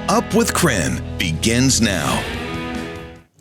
Up with KREM begins now.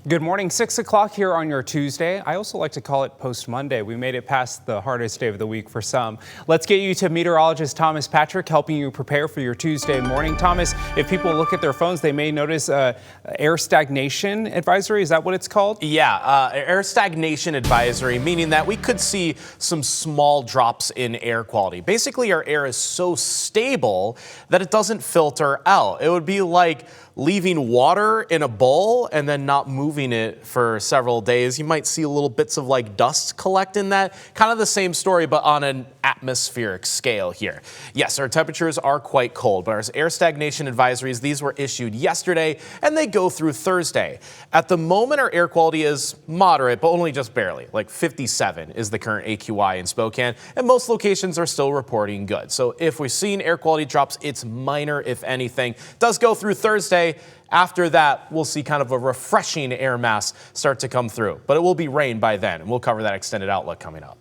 Good morning, 6 o'clock here on your Tuesday. I also like to call it Post Monday. We made it past the hardest day of the week for some. Let's get you to meteorologist Thomas Patrick helping you prepare for your Tuesday morning. Thomas, if people look at their phones, they may notice air stagnation advisory. Is that what it's called? Yeah, air stagnation advisory, meaning that we could see some small drops in air quality. Basically, our air is so stable that it doesn't filter out. It would be like leaving water in a bowl and then not moving it for several days. You might see little bits of like dust collect in that. Kind of the same story, but on an atmospheric scale here. Yes, our temperatures are quite cold, but our air stagnation advisories, these were issued yesterday and they go through Thursday. At the moment, our air quality is moderate, but only just barely. Like 57 is the current AQI in Spokane, and most locations are still reporting good. So if we're seeing air quality drops, it's minor, if anything. It does go through Thursday. After that, we'll see kind of a refreshing air mass start to come through, but it will be rain by then, and we'll cover that extended outlook coming up.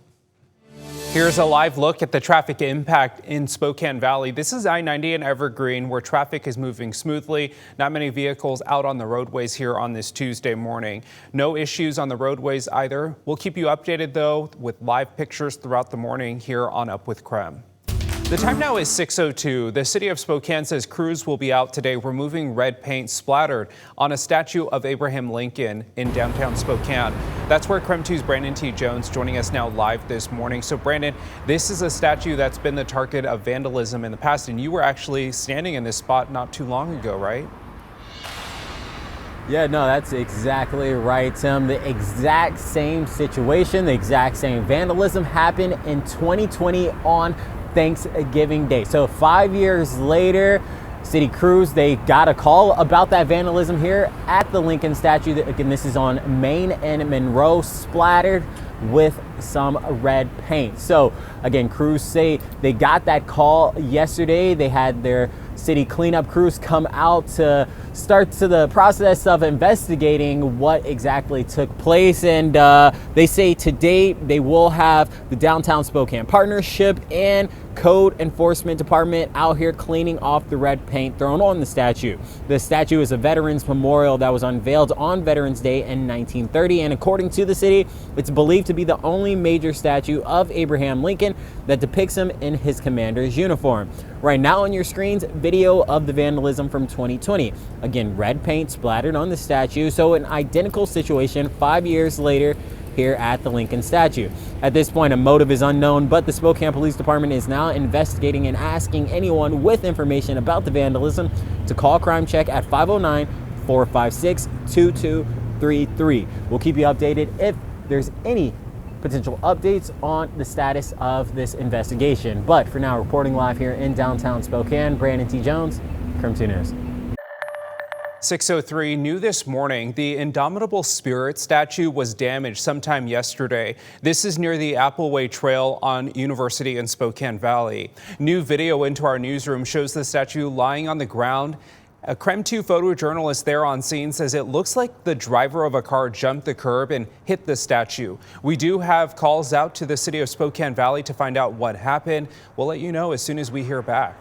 Here's a live look at the traffic impact in Spokane Valley. This is I-90 and Evergreen, where traffic is moving smoothly. Not many vehicles out on the roadways here on this Tuesday morning. No issues on the roadways either. We'll keep you updated, though, with live pictures throughout the morning here on Up with KREM. The time now is 6:02. The city of Spokane says crews will be out today removing red paint splattered on a statue of Abraham Lincoln in downtown Spokane. That's where KREM 2's Brandon T. Jones joining us now live this morning. So Brandon, this is a statue that's been the target of vandalism in the past, and you were actually standing in this spot not too long ago, right? Yeah, no, that's exactly right, Tim. The exact same situation, the exact same vandalism happened in 2020 on Thanksgiving Day. So 5 years later, city crews, they got a call about that vandalism here at the Lincoln statue. Again, this is on Main and Monroe, splattered with some red paint. So again, crews say they got that call yesterday. They had their city cleanup crews come out to start to the process of investigating what exactly took place. And they say today they will have the Downtown Spokane Partnership and Code Enforcement Department out here cleaning off the red paint thrown on the statue. The statue is a veterans memorial that was unveiled on Veterans Day in 1930. And according to the city, it's believed to be the only major statue of Abraham Lincoln that depicts him in his commander's uniform. Right now on your screens, video of the vandalism from 2020. Again, red paint splattered on the statue. So an identical situation 5 years later here at the Lincoln statue. At this point, a motive is unknown, but the Spokane Police Department is now investigating and asking anyone with information about the vandalism to call Crime Check at 509-456-2233. We'll keep you updated if there's any potential updates on the status of this investigation. But for now, reporting live here in downtown Spokane, Brandon T. Jones, KREM 2 News. 6:03, new this morning, the Indomitable Spirit statue was damaged sometime yesterday. This is near the Appleway Trail on University in Spokane Valley. New video into our newsroom shows the statue lying on the ground. A KREM 2 photojournalist there on scene says it looks like the driver of a car jumped the curb and hit the statue. We do have calls out to the city of Spokane Valley to find out what happened. We'll let you know as soon as we hear back.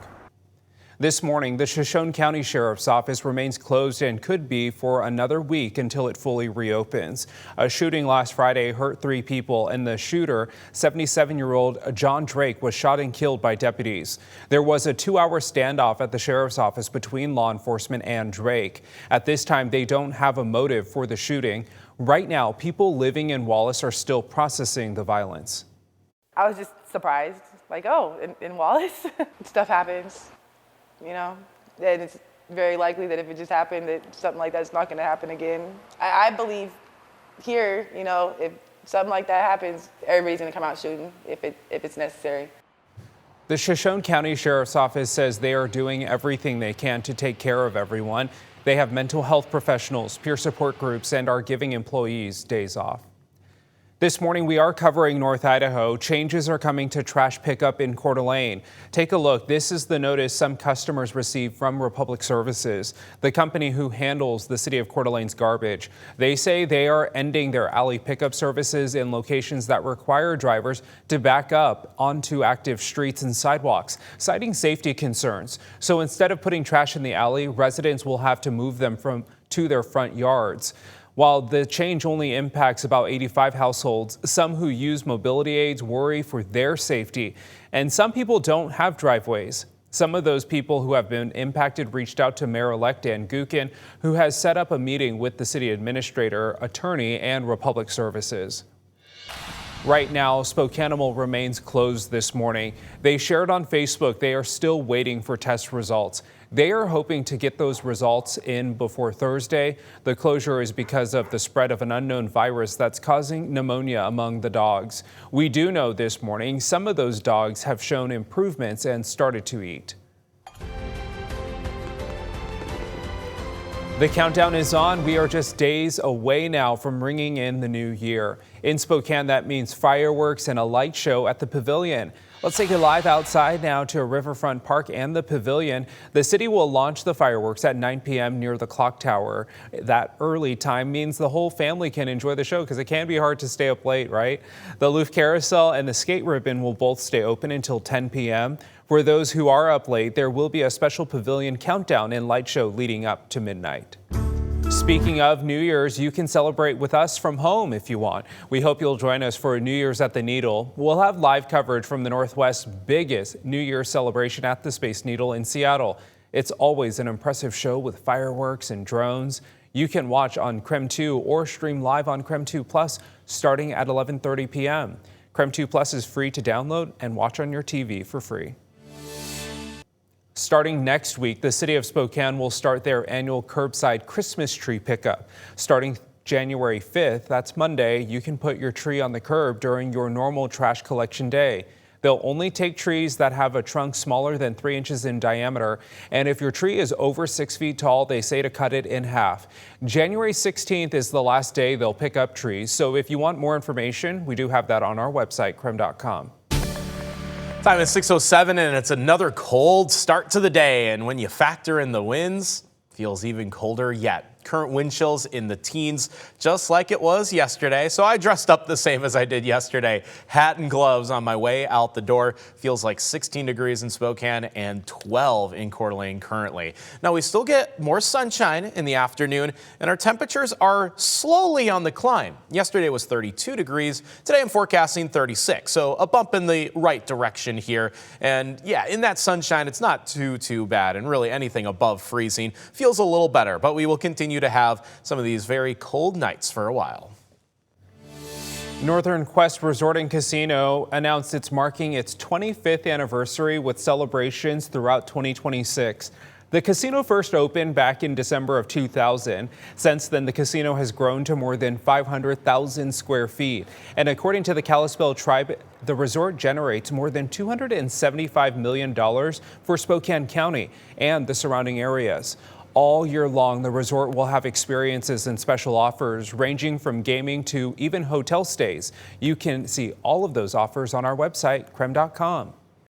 This morning, the Shoshone County Sheriff's Office remains closed and could be for another week until it fully reopens. A shooting last Friday hurt 3 people, and the shooter, 77-year-old John Drake, was shot and killed by deputies. There was a 2-hour standoff at the Sheriff's Office between law enforcement and Drake. At this time, they don't have a motive for the shooting. Right now, people living in Wallace are still processing the violence. I was just surprised, like, oh, in Wallace, stuff happens. You know, and it's very likely that if it just happened, that something like that's not going to happen again. I believe here, you know, if something like that happens, everybody's going to come out shooting if it's necessary. The Shoshone County Sheriff's Office says they are doing everything they can to take care of everyone. They have mental health professionals, peer support groups, and are giving employees days off. This morning, we are covering North Idaho. Changes are coming to trash pickup in Coeur d'Alene. Take a look. This is the notice some customers received from Republic Services, the company who handles the city of Coeur d'Alene's garbage. They say they are ending their alley pickup services in locations that require drivers to back up onto active streets and sidewalks, citing safety concerns. So instead of putting trash in the alley, residents will have to move them to their front yards. While the change only impacts about 85 households, some who use mobility aids worry for their safety. And some people don't have driveways. Some of those people who have been impacted reached out to Mayor-elect Dan Gukin, who has set up a meeting with the city administrator, attorney, and Republic Services. Right now, SpokAnimal remains closed this morning. They shared on Facebook they are still waiting for test results. They are hoping to get those results in before Thursday. The closure is because of the spread of an unknown virus that's causing pneumonia among the dogs. We do know this morning some of those dogs have shown improvements and started to eat. The countdown is on. We are just days away now from ringing in the new year. In Spokane, that means fireworks and a light show at the pavilion. Let's take it live outside now to a riverfront park and the pavilion. The city will launch the fireworks at 9 p.m. near the clock tower. That early time means the whole family can enjoy the show because it can be hard to stay up late, right? The Loop Carousel and the skate ribbon will both stay open until 10 p.m. For those who are up late, there will be a special pavilion countdown and light show leading up to midnight. Speaking of New Year's, you can celebrate with us from home if you want. We hope you'll join us for New Year's at the Needle. We'll have live coverage from the Northwest's biggest New Year's celebration at the Space Needle in Seattle. It's always an impressive show with fireworks and drones. You can watch on KREM 2 or stream live on KREM 2 Plus starting at 11:30 p.m. KREM 2 Plus is free to download and watch on your TV for free. Starting next week, the city of Spokane will start their annual curbside Christmas tree pickup. Starting January 5th, that's Monday, you can put your tree on the curb during your normal trash collection day. They'll only take trees that have a trunk smaller than 3 inches in diameter. And if your tree is over 6 feet tall, they say to cut it in half. January 16th is the last day they'll pick up trees. So if you want more information, we do have that on our website, krem.com. Time is 6:07 and it's another cold start to the day. And when you factor in the winds, feels even colder yet. Current wind chills in the teens, just like it was yesterday. So I dressed up the same as I did yesterday. Hat and gloves on my way out the door. Feels like 16 degrees in Spokane and 12 in Coeur d'Alene currently. Now we still get more sunshine in the afternoon and our temperatures are slowly on the climb. Yesterday was 32 degrees. Today I'm forecasting 36. So a bump in the right direction here. And yeah, in that sunshine, it's not too bad. And really anything above freezing feels a little better, but we will continue to have some of these very cold nights for a while. Northern Quest Resort and Casino announced it's marking its 25th anniversary with celebrations throughout 2026. The casino first opened back in December of 2000. Since then, the casino has grown to more than 500,000 square feet. And according to the Kalispel tribe, the resort generates more than $275 million for Spokane County and the surrounding areas. All year long, the resort will have experiences and special offers ranging from gaming to even hotel stays. You can see all of those offers on our website, krem.com.